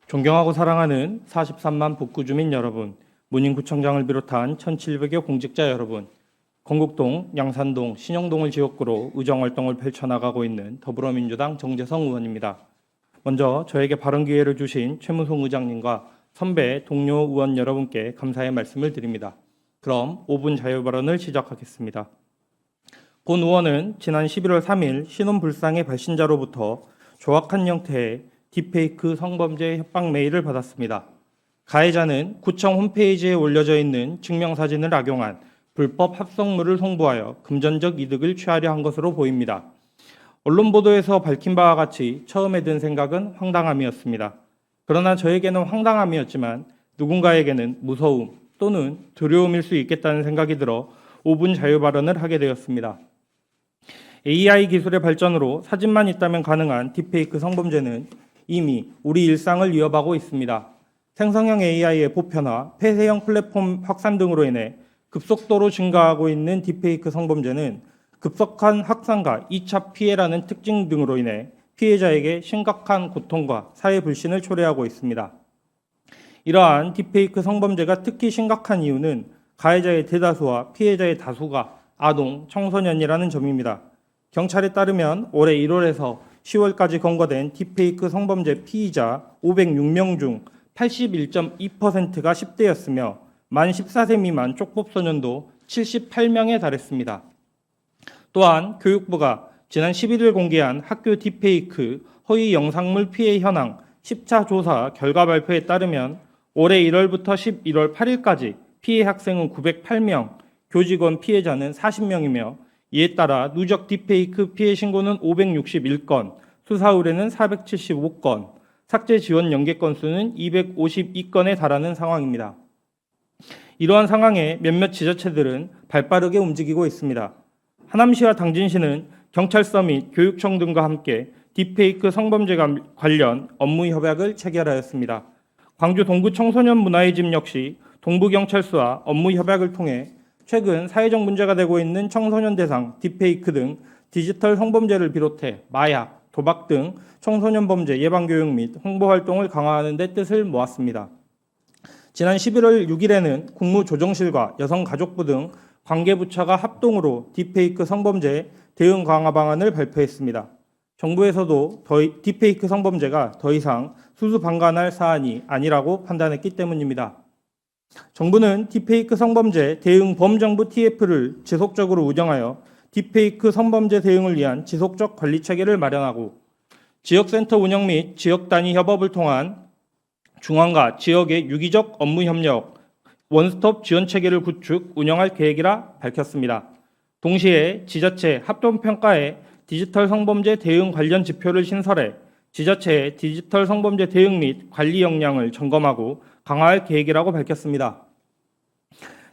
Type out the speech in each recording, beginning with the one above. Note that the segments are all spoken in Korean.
존경하고 사랑하는 43만 북구 주민 여러분, 문인구청장을 비롯한 1,700여 공직자 여러분, 건국동, 양산동, 신영동을 지역구로 의정활동을 펼쳐나가고 있는 더불어민주당 정재성 의원입니다. 먼저 저에게 발언 기회를 주신 최무송 의장님과 선배 동료 의원 여러분께 감사의 말씀을 드립니다. 그럼 5분 자유발언을 시작하겠습니다. 본 의원은 지난 11월 3일 신원불상의 발신자로부터 조악한 형태의 딥페이크 성범죄 협박 메일을 받았습니다. 가해자는 구청 홈페이지에 올려져 있는 증명사진을 악용한 불법 합성물을 송부하여 금전적 이득을 취하려 한 것으로 보입니다. 언론 보도에서 밝힌 바와 같이 처음에 든 생각은 황당함이었습니다. 그러나 저에게는 황당함이었지만 누군가에게는 무서움 또는 두려움일 수 있겠다는 생각이 들어 5분 자유 발언을 하게 되었습니다. AI 기술의 발전으로 사진만 있다면 가능한 딥페이크 성범죄는 이미 우리 일상을 위협하고 있습니다. 생성형 AI의 보편화, 폐쇄형 플랫폼 확산 등으로 인해 급속도로 증가하고 있는 딥페이크 성범죄는 급속한 확산과 2차 피해라는 특징 등으로 인해 피해자에게 심각한 고통과 사회 불신을 초래하고 있습니다. 이러한 딥페이크 성범죄가 특히 심각한 이유는 가해자의 대다수와 피해자의 다수가 아동, 청소년이라는 점입니다. 경찰에 따르면 올해 1월에서 10월까지 검거된 딥페이크 성범죄 피의자 506명 중 81.2%가 10대였으며 만 14세 미만 쪽법소년도 78명에 달했습니다. 또한 교육부가 지난 11일 공개한 학교 딥페이크 허위 영상물 피해 현황 10차 조사 결과 발표에 따르면 올해 1월부터 11월 8일까지 피해 학생은 908명, 교직원 피해자는 40명이며 이에 따라 누적 딥페이크 피해 신고는 561건, 수사 의뢰는 475건, 삭제 지원 연계 건수는 252건에 달하는 상황입니다. 이러한 상황에 몇몇 지자체들은 발빠르게 움직이고 있습니다. 하남시와 당진시는 경찰서 및 교육청 등과 함께 딥페이크 성범죄 관련 업무 협약을 체결하였습니다. 광주 동구 청소년 문화의 집 역시 동부경찰서와 업무 협약을 통해 최근 사회적 문제가 되고 있는 청소년 대상 딥페이크 등 디지털 성범죄를 비롯해 마약, 도박 등 청소년 범죄 예방 교육 및 홍보 활동을 강화하는 데 뜻을 모았습니다. 지난 11월 6일에는 국무조정실과 여성가족부 등 관계부처가 합동으로 딥페이크 성범죄 대응 강화 방안을 발표했습니다. 정부에서도 딥페이크 성범죄가 더 이상 수수방관할 사안이 아니라고 판단했기 때문입니다. 정부는 딥페이크 성범죄 대응 범정부 TF를 지속적으로 운영하여 딥페이크 성범죄 대응을 위한 지속적 관리 체계를 마련하고 지역센터 운영 및 지역 단위 협업을 통한 중앙과 지역의 유기적 업무 협력, 원스톱 지원 체계를 구축, 운영할 계획이라 밝혔습니다. 동시에 지자체 합동평가에 디지털 성범죄 대응 관련 지표를 신설해 지자체의 디지털 성범죄 대응 및 관리 역량을 점검하고 강화할 계획이라고 밝혔습니다.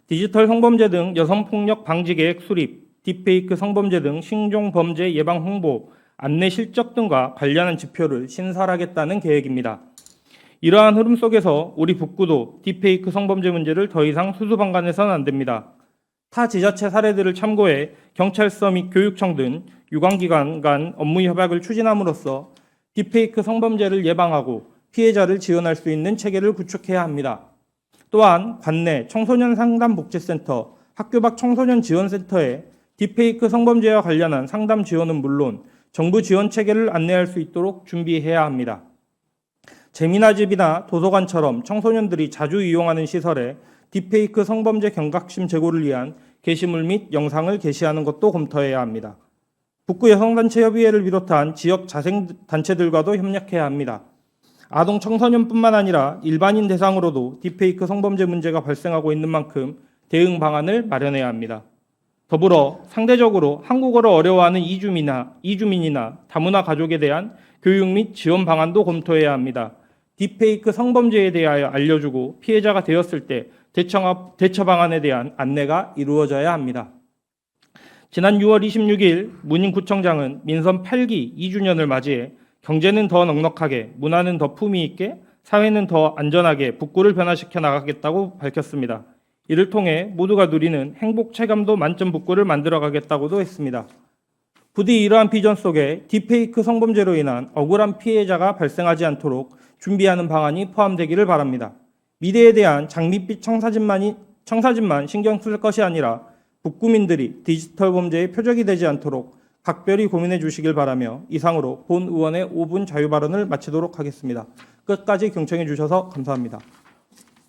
디지털 성범죄 등 여성폭력 방지 계획 수립, 딥페이크 성범죄 등 신종 범죄 예방 홍보, 안내 실적 등과 관련한 지표를 신설하겠다는 계획입니다. 이러한 흐름 속에서 우리 북구도 딥페이크 성범죄 문제를 더 이상 수수방관해서는 안 됩니다. 타 지자체 사례들을 참고해 경찰서 및 교육청 등 유관기관 간 업무 협약을 추진함으로써 딥페이크 성범죄를 예방하고 피해자를 지원할 수 있는 체계를 구축해야 합니다. 또한 관내 청소년 상담복지센터, 학교 밖 청소년 지원센터에 딥페이크 성범죄와 관련한 상담 지원은 물론 정부 지원 체계를 안내할 수 있도록 준비해야 합니다. 재미나집이나 도서관처럼 청소년들이 자주 이용하는 시설에 딥페이크 성범죄 경각심 제고를 위한 게시물 및 영상을 게시하는 것도 검토해야 합니다. 북구 여성단체협의회를 비롯한 지역 자생단체들과도 협력해야 합니다. 아동 청소년뿐만 아니라 일반인 대상으로도 딥페이크 성범죄 문제가 발생하고 있는 만큼 대응 방안을 마련해야 합니다. 더불어 상대적으로 한국어를 어려워하는 이주민이나 다문화 가족에 대한 교육 및 지원 방안도 검토해야 합니다. 딥페이크 성범죄에 대하여 알려주고 피해자가 되었을 때 대처 방안에 대한 안내가 이루어져야 합니다. 지난 6월 26일 문인구청장은 민선 8기 2주년을 맞이해 경제는 더 넉넉하게, 문화는 더 품위 있게, 사회는 더 안전하게 북구를 변화시켜 나가겠다고 밝혔습니다. 이를 통해 모두가 누리는 행복 체감도 만점 북구를 만들어가겠다고도 했습니다. 부디 이러한 비전 속에 딥페이크 성범죄로 인한 억울한 피해자가 발생하지 않도록 준비하는 방안이 포함되기를 바랍니다. 미래에 대한 장밋빛 청사진만 신경 쓸 것이 아니라 북구민들이 디지털 범죄의 표적이 되지 않도록 각별히 고민해 주시길 바라며 이상으로 본 의원의 5분 자유 발언을 마치도록 하겠습니다. 끝까지 경청해 주셔서 감사합니다.